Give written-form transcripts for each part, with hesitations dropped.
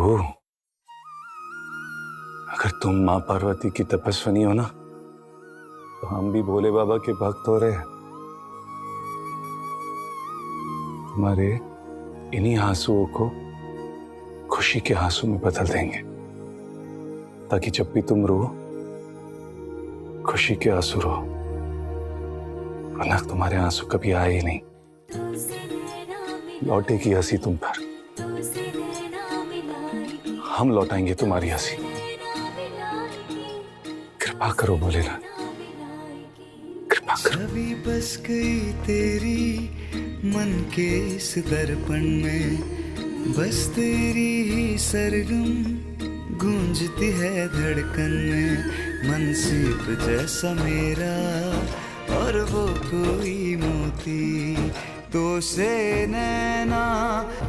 प्रभु, अगर तुम माँ पार्वती की तपस्विनी हो ना, तो हम भी भोले बाबा के भक्त हो रहे हैं। तुम्हारे इन्हीं आंसुओं को खुशी के आंसू में बदल देंगे, ताकि जब भी तुम रो, खुशी के आंसू रो, वरना तुम्हारे आंसू कभी आए ही नहीं। लौटेगी हंसी तुम पर, हम लौटाएंगे तुम्हारी हंसी। कृपा करो भोलेनाथ, कृपा करो। छवि बस गई तेरी मन के इस दर्पण में, बस तेरी ही सरगम गूंजती है धड़कन में। मन सीप जैसा मेरा और वो कोई मोती, तो से नैना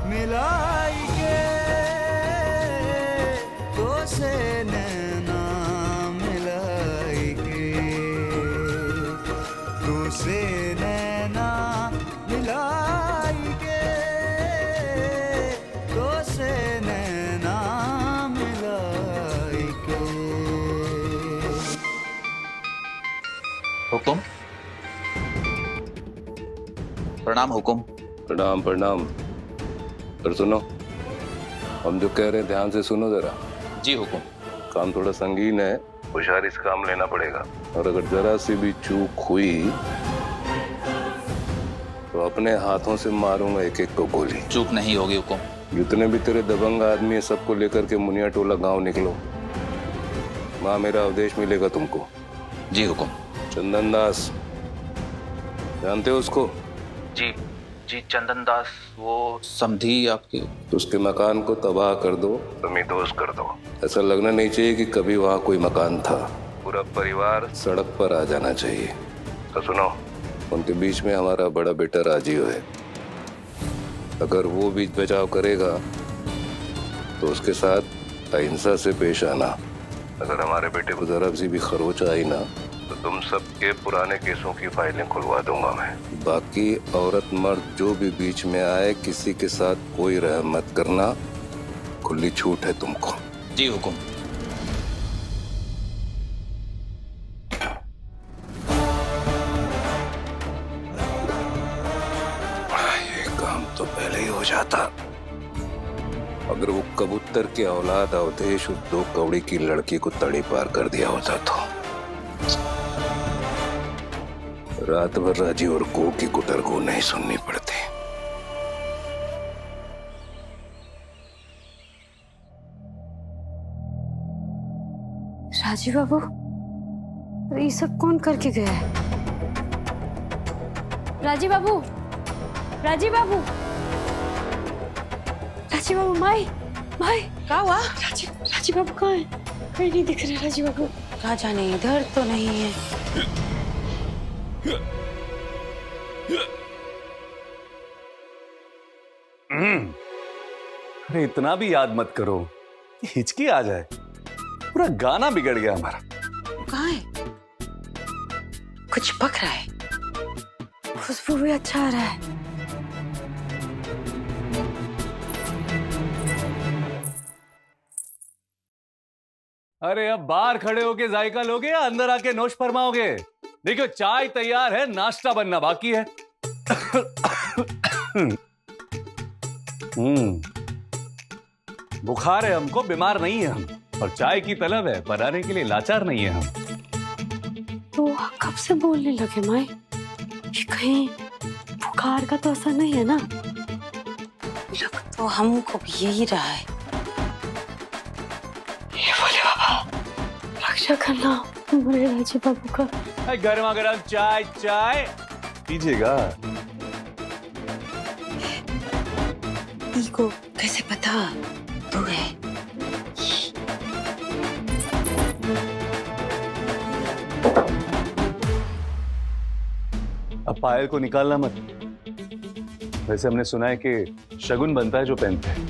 मिलाएंगे, तो से नैना मिलाएंगे, तो से नैना मिलाएंगे, तो से नैना मिलाएंगे। हुकुम। प्रणाम हुकुम। प्रणाम प्रणाम। पर सुनो, हम जो कह रहे हैं ध्यान से सुनो जरा। जी हुकुम। काम थोड़ा संगीन है, होशियारी से काम लेना पड़ेगा, और अगर जरा सी भी चूक हुई तो अपने हाथों से मारूंगा एक एक को गोली। चूक नहीं होगी हुकुम। जितने भी तेरे दबंग आदमी है, सबको लेकर के मुनिया टोला गांव निकलो। माँ मेरा उपदेश मिलेगा तुमको। जी हुकुम। चंदन दास, जानते हो उसको? जी जी, चंदन दास, वो समधी आपके। तो उसके मकान को तबाह कर दो, तमीदोज कर दो। ऐसा लगना नहीं चाहिए कि कभी वहाँ कोई मकान था। पूरा परिवार सड़क पर आ जाना चाहिए। तो सुनो, उनके बीच में हमारा बड़ा बेटा राजीव है। अगर वो बीच बचाव करेगा तो उसके साथ अहिंसा से पेश आना। अगर हमारे बेटे को जरा सी भी खरोच आई ना, तो तुम सबके पुराने केसों की फाइलें खुलवा दूंगा मैं। बाकी औरत मर्द जो भी बीच में आए, किसी के साथ कोई रहम मत करना, खुली छूट है तुमको। जी हुकुम। ये काम तो पहले ही हो जाता अगर वो कबूतर के औलाद अवधेश उस 2 कौड़ी की लड़की को तड़ी पार कर दिया होता तो। रात भर राजी और को की कुटर को नहीं सुननी पड़ती। राजीव बाबू, ये सब कौन करके गया है? राजीव बाबू, राजीव बाबू, राजीव बाबू, माई माई, क्या हुआ? राजीव बाबू कहाँ है? कहीं नहीं दिख रहे राजीव बाबू। कहाँ जाने, इधर तो नहीं है। अरे इतना भी याद मत करो कि हिचकी आ जाए। पूरा गाना बिगड़ गया हमारा। कहाँ है? कुछ पक रहा है। खुशबू भी अच्छा आ रहा है। अरे अब बाहर खड़े होके जायका लोगे या अंदर आके नोश फरमाओगे? देखो चाय तैयार है, नाश्ता बनना बाकी है। बुखार है हमको, बीमार नहीं है हम, और चाय की तलब है, बनाने के लिए लाचार नहीं है हम। तो कब से बोलने लगे माई? कि कहीं बुखार का तो असर नहीं है ना? लग तो हमको भी यही रहा है। ये बोले बाबा, रक्षा करना मेरे राजीव बाबू का। गर्मा गर्म चाय चाय पीजिएगा। को कैसे पता तू है? अब पायल को निकालना मत। वैसे हमने सुना है कि शगुन बनता है जो पहनते हैं,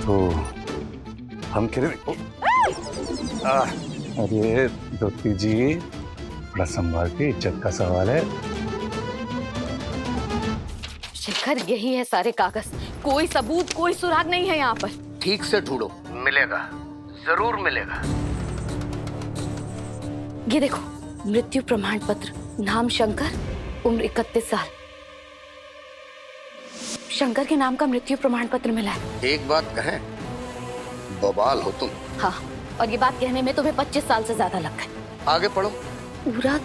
तो हम कह रहे। अरे धोती जी, बड़ा संभाल के, इज्जत का सवाल है। शेखर, यही है सारे कागज, कोई सबूत कोई सुराग नहीं है यहाँ पर। ठीक से ढूंढो, मिलेगा, जरूर मिलेगा। ये देखो, मृत्यु प्रमाण पत्र, नाम शंकर, उम्र 31 साल। शंकर के नाम का मृत्यु प्रमाण पत्र मिला है। एक बात कहें, बवाल हो तुम। हाँ, और ये बात कहने में तुम्हें 25 साल से ज्यादा लग गए। आगे पढ़ो। पूरा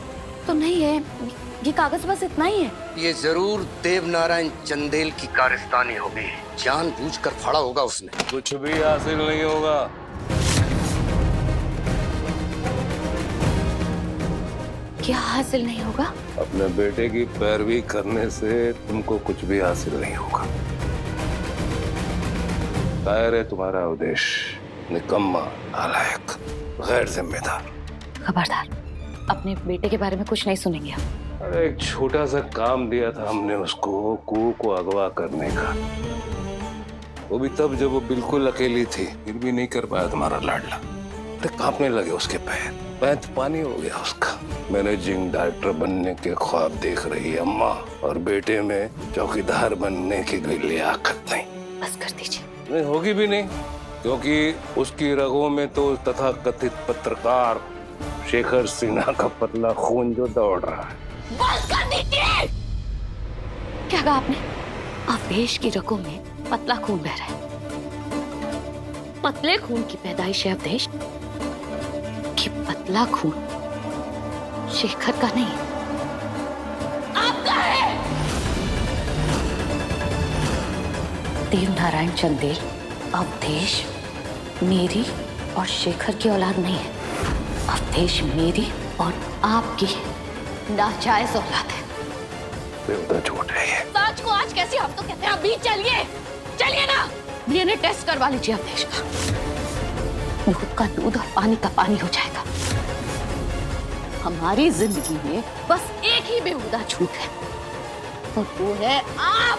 तो नहीं है, ये कागज बस इतना ही है। ये जरूर देवनारायण चंदेल की कारस्तानी होगी, जानबूझकर फाड़ा होगा उसने। कुछ भी हासिल नहीं होगा। क्या हासिल नहीं होगा? अपने बेटे की पैरवी करने से तुमको कुछ भी हासिल नहीं होगा। कायर है तुम्हारा उद्देश्य, निकम्मा, नालायक, गैर जिम्मेदार। खबरदार, अपने बेटे के बारे में कुछ नहीं सुनेंगे हम। अरे एक छोटा सा काम दिया था हमने उसको, कुओं को अगवा करने का, वो भी तब जब वो बिल्कुल अकेली थी, फिर भी नहीं कर पाया तुम्हारा लाडला। अरे कांपने लगे उसके पैर, पैंत पानी हो गया उसका। मैनेजिंग डायरेक्टर बनने के ख्वाब देख रही अम्मा, और बेटे में चौकीदार बनने की कोई लियाकत नहीं। बस कर दीजिए। नहीं होगी भी नहीं, क्योंकि उसकी रगों में तो तथाकथित पत्रकार शेखर सिन्हा का पतला खून जो दौड़ रहा है। बस कर दीजिए। क्या कहा आपने? अवधेश की रगों में पतला खून बह रहा है। पतले खून की पैदाइश है अवधेश, कि पतला खून शेखर का नहीं है, आपका है। देवनारायण चंदेल अवधेश मेरी और शेखर की औलाद नहीं है। अवधेश मेरी और आपकी नाजायज औलाद है। बेहुदा झूठ है ये। सच को आज कैसे हम तो कहते हैं, अभी चलिए, चलिए ना, डीएनए टेस्ट करवा लीजिए अवधेश का। दूध का दूध और पानी का पानी हो जाएगा। हमारी जिंदगी में बस एक ही बेहुदा झूठ है, और वो है आप।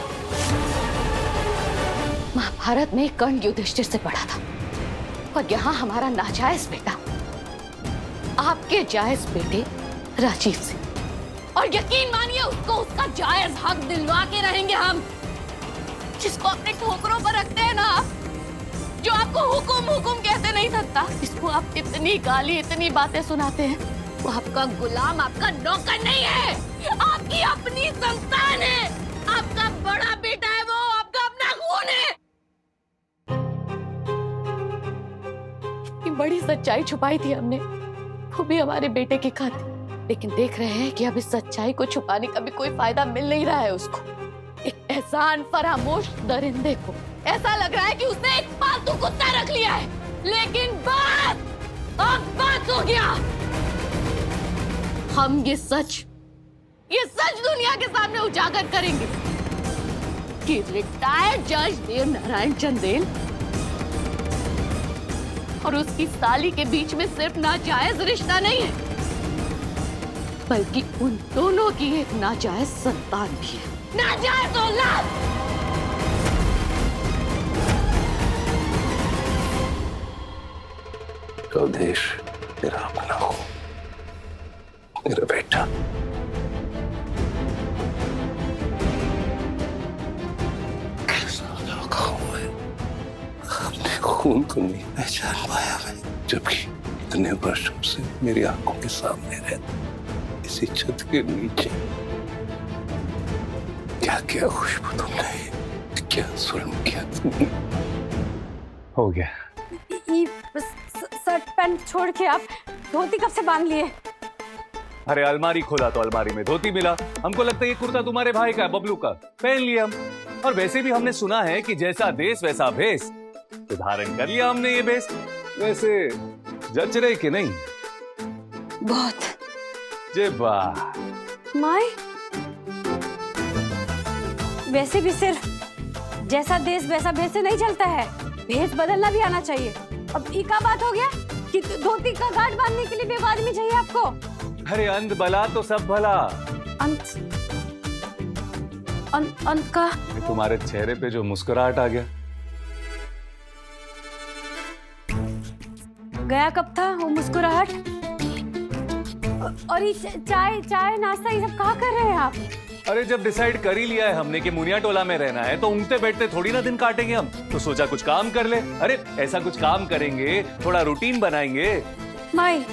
महाभारत में कर्ण युधिष्ठिर से पढ़ा था, और यहाँ हमारा नाजायज बेटा आपके जायज बेटे राजीव से, और यकीन मानिए उसको उसका जायज हक दिलवा के रहेंगे हम। जिसको अपने ठोकरों पर रखते हैं ना आप, जो आपको हुकुम हुकुम कहते नहीं थकता, इसको आप इतनी गाली इतनी बातें सुनाते हैं, वो आपका गुलाम, आपका नौकर नहीं है, आपकी अपनी संतान है, आपका बड़ा बेटा है, वो आपका अपना खून है। इतनी बड़ी सच्चाई छुपाई थी हमने, वो भी हमारे बेटे की खातिर, लेकिन देख रहे हैं कि अब इस सच्चाई को छुपाने का भी कोई फायदा मिल नहीं रहा है उसको। एक एहसान फरामोश दरिंदे को ऐसा लग रहा है कि उसने एक पालतू कुत्ता रख लिया है, लेकिन बात हो गया। हम ये सच दुनिया के सामने उजागर करेंगे कि रिटायर्ड जज देवनारायण चंदेल और उसकी साली के बीच में सिर्फ नाजायज रिश्ता नहीं है, बल्कि उन दोनों की एक नाजायज संतान भी है, नाजायज औलाद। अवधेश मेरा अपना हो, मेरा बेटा। कैसा लगा हुआ है, अपने खून को नहीं पहचान पाया मैं, जबकि इतने वर्षों से मेरी आंखों के सामने रहता, इसी छत के नीचे। क्या क्या खुशबू तुमने, क्या जुल्म किया तुमने। हो गया। शर्ट पैंट छोड़ के आप धोती कब से बांध लिए? अरे अलमारी खोला तो अलमारी में धोती मिला, हमको लगता है ये कुर्ता तुम्हारे भाई का है, बबलू का, पहन लिया हम। और वैसे भी हमने सुना है कि जैसा देश वैसा भेष, तो धारण कर लिया हमने ये भेष। वैसे जच रहे कि नहीं? बहुत। जे वाह माई, वैसे भी सिर्फ जैसा देश वैसा भेष से नहीं चलता है, भेष बदलना भी आना चाहिए। अब ये क्या बात हो गया कि धोती का गांठ बांधने के लिए भी एक आदमी चाहिए आपको? अरे अंत भला तो सब भला। अंत का? तुम्हारे चेहरे पे जो मुस्कुराहट आ गया। गया कब था वो मुस्कुराहट? और ये चाय नाश्ता ये सब कहाँ कर रहे हैं आप? अरे जब डिसाइड कर ही लिया है हमने कि मुनिया टोला में रहना है तो ऊँगते बैठते थोड़ी ना दिन काटेंगे हम। तो सोचा कुछ काम कर ले। अरे ऐसा कुछ काम करेंगे, थोड़ा रूटीन बनाएंगे। माई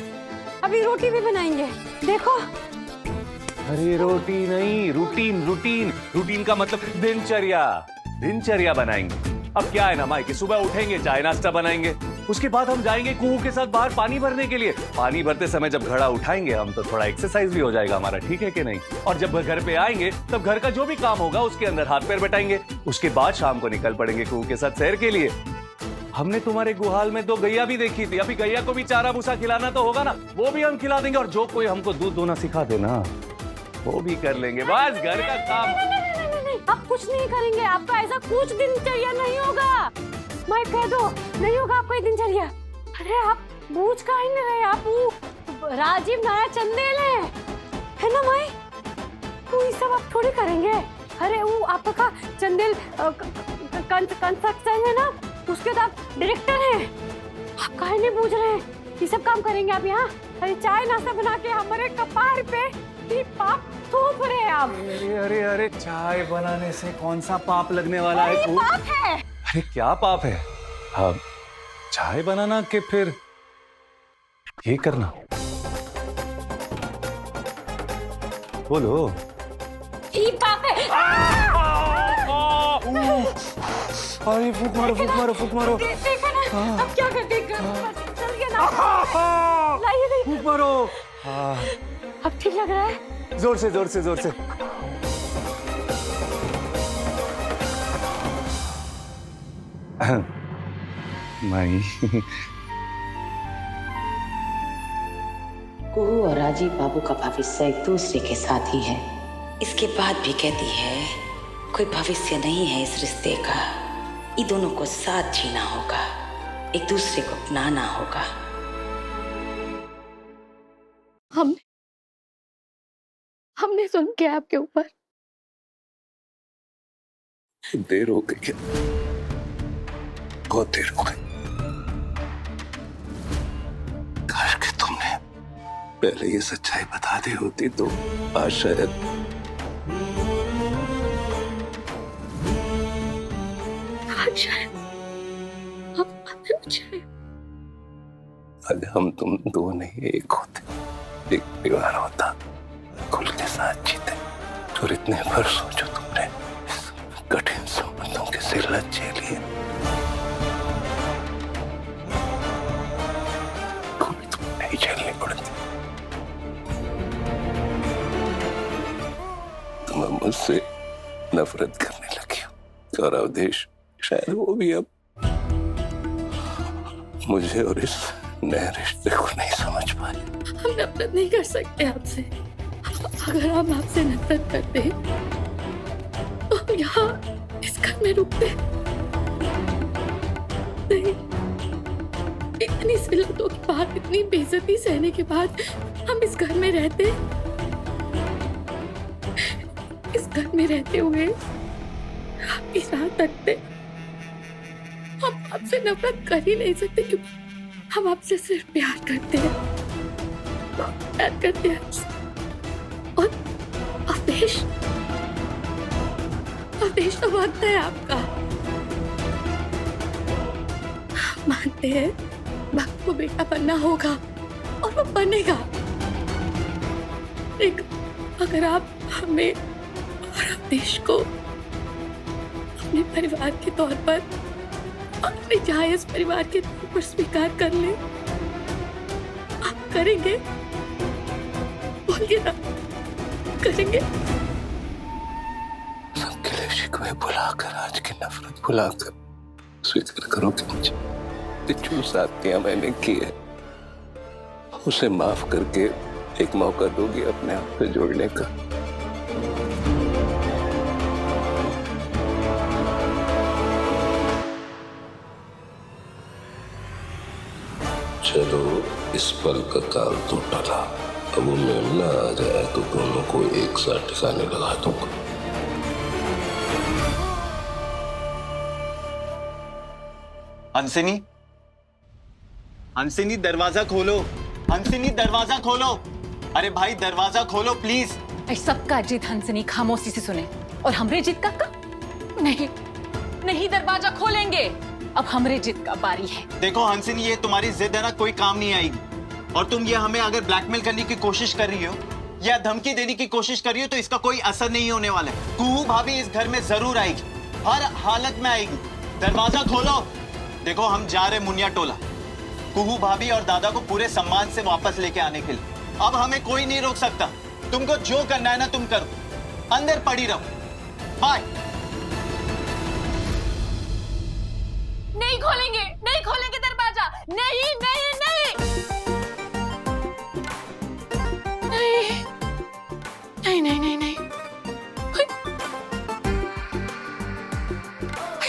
अभी रोटी भी बनाएंगे, देखो। अरे रोटी नहीं, रूटीन। रूटीन रूटीन का मतलब दिनचर्या। दिनचर्या बनाएंगे। अब क्या है ना माई कि सुबह उठेंगे, चाय नाश्ता बनाएंगे, उसके बाद हम जाएंगे कुओं के साथ बाहर पानी भरने के लिए। पानी भरते समय जब घड़ा उठाएंगे हम तो थोड़ा एक्सरसाइज भी हो जाएगा हमारा, ठीक है कि नहीं। और जब घर पे आएंगे तब घर का जो भी काम होगा उसके अंदर हाथ पैर बटाएंगे। उसके बाद शाम को निकल पड़ेंगे कुओं के साथ सैर के लिए। हमने तुम्हारे गुहाल में 2 गैया भी देखी थी, अभी गैया को भी चारा भूसा खिलाना तो होगा ना, वो भी हम खिला देंगे। और जो कोई हमको दूध दोना सिखा देना वो भी कर लेंगे। बस घर का काम। आप कुछ नहीं करेंगे, आपका ऐसा कुछ दिनचर्या नहीं होगा। मैं कह दो नहीं होगा आपका ये दिनचर्या। अरे आप बूझ का ही नहीं रहे, आप वो राजीव नारायण चंदेल है ना माई? वो ये सब आप थोड़ी करेंगे। अरे वो आपका चंदेल कंस्ट्रक्शन है ना, उसके तो आप डायरेक्टर हैं। आप काहे नहीं बूझ रहे हैं? ये सब काम करेंगे आप यहाँ। अरे चाय नाश्ता बना के हमारे कपार पे ये पाप थोप रहे हैं आप। अरे अरे अरे चाय बनाने से कौन सा पाप लगने वाला है? ये पाप है। अरे क्या पाप है? हाँ, चाय बनाना के फिर ये करना। बोलो। ये पाप है। अरे फूक मारो, फूक मारो, फूक मारो। देखा ना अब क्या करते चल गया ना। लाइए फूक मारो। अब ठीक लग रहा है? जोर से, जोर से, जोर से। माई कुहू और राजीव बाबू का भविष्य एक दूसरे के साथ ही है। इसके बाद भी कहती है कोई भविष्य नहीं है इस रिश्ते का। ये दोनों को साथ जीना होगा, एक दूसरे को अपनाना होगा। हमने सुन के आपके ऊपर देर हो गई, बहुत देर हो गई। काश कि तुमने पहले ये सच्चाई बता दी होती तो आज शायद आज हम तुम दो नहीं एक होते, एक परिवार होता, खुल के साथ जीते। और इतने वर्षों जो तुमने कठिन संबंधों के सिलसिले झेलिए, कोई तुम्हें नहीं झेलनी पड़ती। तुम मुझसे नफरत करने लगी हो और अवधेश शायद वो भी अब मुझे और इस नए रिश्ते को नहीं समझ पाए। हम नफरत नहीं कर सकते आपसे। अगर हम आपसे नफरत करते तो यहाँ इस घर में रुकते नहीं। इतनी जिल्लतों के बाद, इतनी बेइज्जती सहने के बाद हम इस घर में रहते। इस घर में रहते हुए आपकी साथ रखते। हम आपसे नफरत कर ही नहीं सकते क्योंकि हम आपसे सिर्फ प्यार करते हैं, प्यार करते हैं आपसे। और अवधेश तो मानता है आपका। मानते हैं भक्त को बेटा बनना होगा और वो बनेगा। अगर आप हमें और अवधेश को अपने परिवार के तौर पर, अपने जायज परिवार के तौर पर स्वीकार कर ले, आप करेंगे? बोलिए ना, करेंगे? सबके लिए शिकवे भुलाकर, आज की नफरत भुलाकर स्वीकार करो कि मुझे जो साथियां मैंने की है उसे माफ करके एक मौका दोगी अपने आप से जोड़ने का। चलो इस पल का काल तो टला, अब वो मेमना आ जाए तो दोनों को एक साथ ठिकाने लगा दूंगा। हंसिनी, हंसिनी दरवाजा खोलो। हंसिनी दरवाजा खोलो। अरे भाई दरवाजा खोलो प्लीज। सबका जिद हंसनी खामोशी से सुने और हमरे जिद का नहीं नहीं, दरवाजा खोलेंगे। अब हमरे जिद का बारी है। देखो हंसिनी, ये तुम्हारी जिद है ना, कोई काम नहीं आएगी। और तुम ये हमें अगर ब्लैकमेल करने की कोशिश कर रही हो या धमकी देने की कोशिश कर रही हो तो इसका कोई असर नहीं होने वाला है। कुहू भाभी इस घर में जरूर आएगी, हर हालत में आएगी। दरवाजा खोलो। देखो हम जा रहे मुनिया टोला, कुहू भाभी और दादा को पूरे सम्मान से वापस लेके आने के लिए। अब हमें कोई नहीं रोक सकता। तुमको जो करना है ना तुम करो, अंदर पड़ी रहो। बाय। नहीं खोलेंगे, नहीं खोलेंगे दरवाजा। नहीं नहीं नहीं नहीं नहीं नहीं नहीं,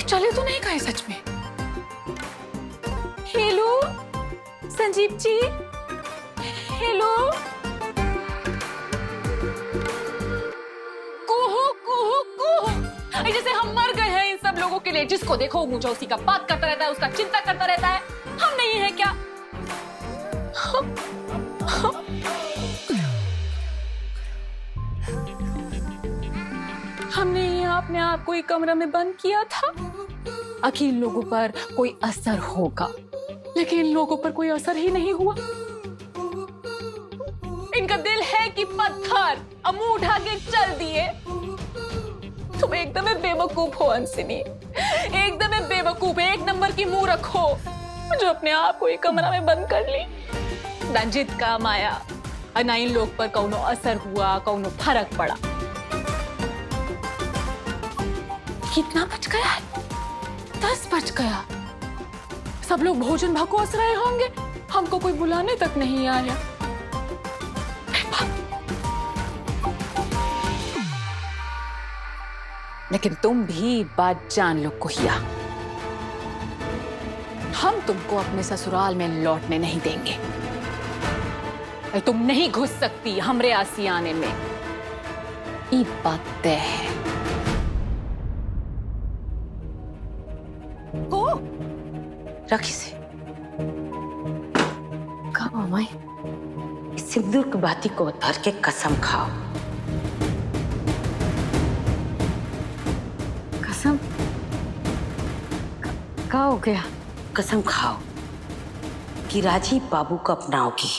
चले तो नहीं कहे सच में। Hello Sanjeev ji, hello. कुहू कुहू कुहू, जैसे हम मर गए हैं इन सब लोगों के लिए। जिसको देखो मुझे उसी का बात करता रहता है, उसका चिंता करता रहता है। हम नहीं है क्या? हमने ये अपने आप को एक कमरे में बंद किया था कि इन लोगों पर कोई असर होगा, लेकिन इन लोगों पर कोई असर ही नहीं हुआ। इनका दिल है कि पत्थर, अब मुंह उठा के चल दिए। तुम एकदम बेवकूफ हो हंसिनी, एकदम बेवकूफ। एक नंबर की मुंह रखो जो अपने आप को एक कमरा में बंद कर ली। ना जिद काम आया, ना इन लोग पर कौनो असर हुआ, कौनो फर्क पड़ा। कितना बज गया है? 10 बज गया। सब लोग भोजन भकोस रहे होंगे, हमको कोई बुलाने तक नहीं आया। लेकिन तुम भी बात जान लो कुहिया, हम तुमको अपने ससुराल में लौटने नहीं देंगे। तुम नहीं घुस सकती हमरे आसियाने में, ये बात तय है। ओ, रख इसे। कहा माई, इस सिंदूर की बाती को धर के कसम खाओ। कसम? क्या हो गया? कसम खाओ कि राजीव बाबू को अपनाओगी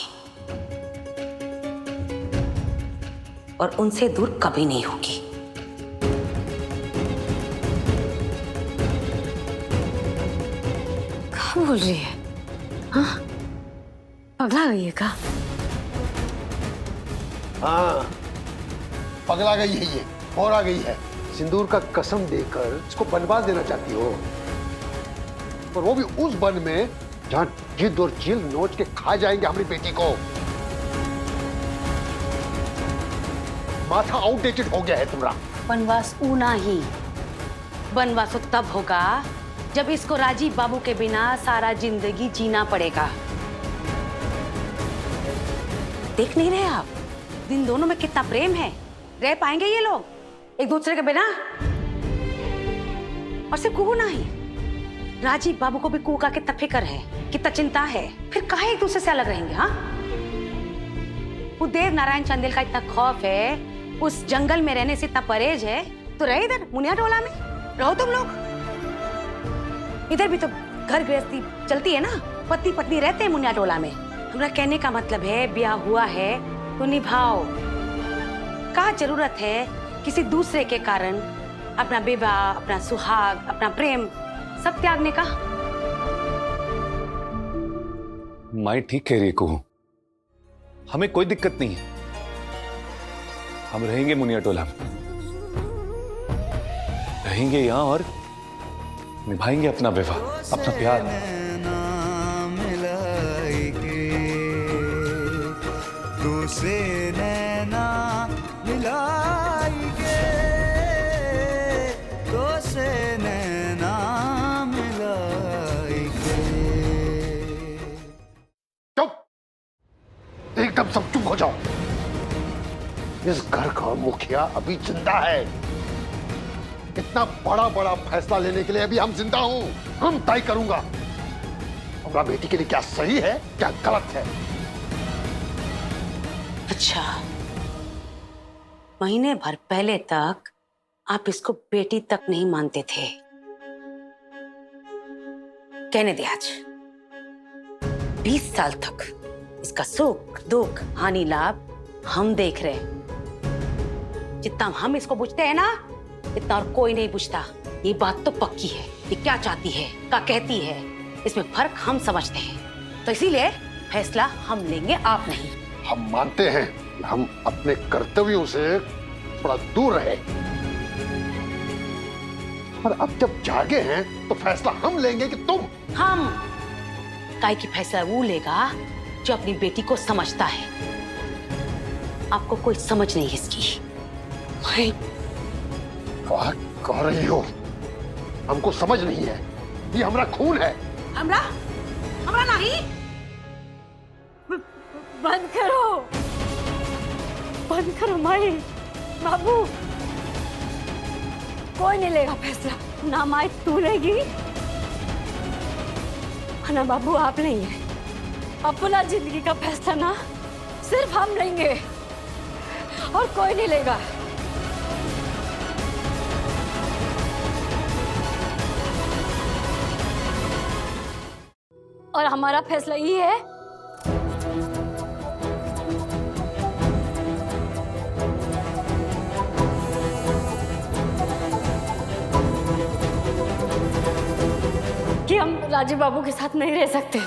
और उनसे दूर कभी नहीं होगी। क्या बोल रही है? हाँ, पगला गई है क्या? हाँ, पगला गई है ये, और आ गई है। सिंदूर का कसम देकर इसको बनवास देना चाहती हो, और वो भी उस वन में जहां जिद और चिल नोच के खा जाएंगे हमारी बेटी को। माथा आउटडेटेड हो गया है तुम्हारा। बनवास ऊना ही, बनवास तब होगा जब इसको राजीव बाबू के बिना सारा जिंदगी जीना पड़ेगा। देख नहीं रहे आप दिन दोनों में कितना प्रेम है? रह पाएंगे ये लोग एक दूसरे के बिना? और सिर्फ कुहू नहीं, राजीव बाबू को भी कुहू का कितना फिक्र है, कितना चिंता है। फिर काहे एक दूसरे से अलग रहेंगे? हाँ, वो देव नारायण चंदेल का इतना खौफ है, उस जंगल में रहने से इतना परहेज है, तो रहे इधर मुनिया टोला में रहो तुम लोग। इधर भी तो घर गृहस्थी चलती है ना, पति पत्नी रहते हैं मुनिया टोला में। हमारा कहने का मतलब है ब्याह हुआ है तो निभाओ। क्या जरूरत है किसी दूसरे के कारण अपना विवाह, अपना सुहाग, अपना प्रेम सब त्यागने का? माई ठीक कह रही है कुहू, हमें कोई दिक्कत नहीं है। हम रहेंगे मुनिया टोला में, रहेंगे यहाँ और निभाएंगे अपना विवाह, अपना प्यार। से नैना मिलाएंगे, तो से नैना मिलाएंगे। चुप, एकदम सब चुप हो जाओ। इस घर का मुखिया अभी जिंदा है। इतना बड़ा बड़ा फैसला लेने के लिए अभी हम जिंदा हूं। हम तय करूंगा हमारा बेटी के लिए क्या सही है, क्या गलत है। अच्छा, महीने भर पहले तक आप इसको बेटी तक नहीं मानते थे। कहने दे आज 20 साल तक इसका सुख दुख हानि लाभ हम देख रहे हैं। जितना हम इसको पूछते हैं ना, इतना और कोई नहीं पूछता। ये बात तो पक्की है। ये क्या चाहती है, क्या कहती है, इसमें फर्क हम समझते हैं। तो इसीलिए फैसला हम लेंगे, आप नहीं। हम मानते हैं कि हम अपने कर्तव्यों से थोड़ा दूर रहे, पर अब जब जागे हैं तो फैसला हम लेंगे कि तुम। हम काय की फैसला वो लेगा जो अपनी बेटी को समझता है। आपको कोई समझ नहीं इसकी। क्या कह रही हो? हमको समझ नहीं है। ये हमारा खून है। हमरा नहीं। बंद करो माई बाबू। कोई नहीं लेगा फैसला। ना माई तू लेगी, ना बाबू आप नहीं है। अपना जिंदगी का फैसला ना सिर्फ हम लेंगे और कोई नहीं लेगा। और हमारा फैसला ये है कि हम राजीव बाबू के साथ नहीं रह सकते।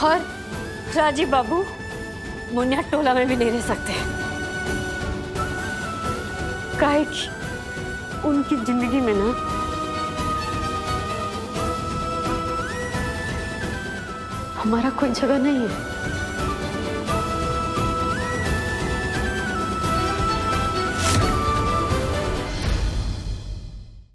और राजीव बाबू मुनिया टोला में भी नहीं रह सकते। काहे कि उनकी जिंदगी में ना हमारा कोई जगह नहीं है।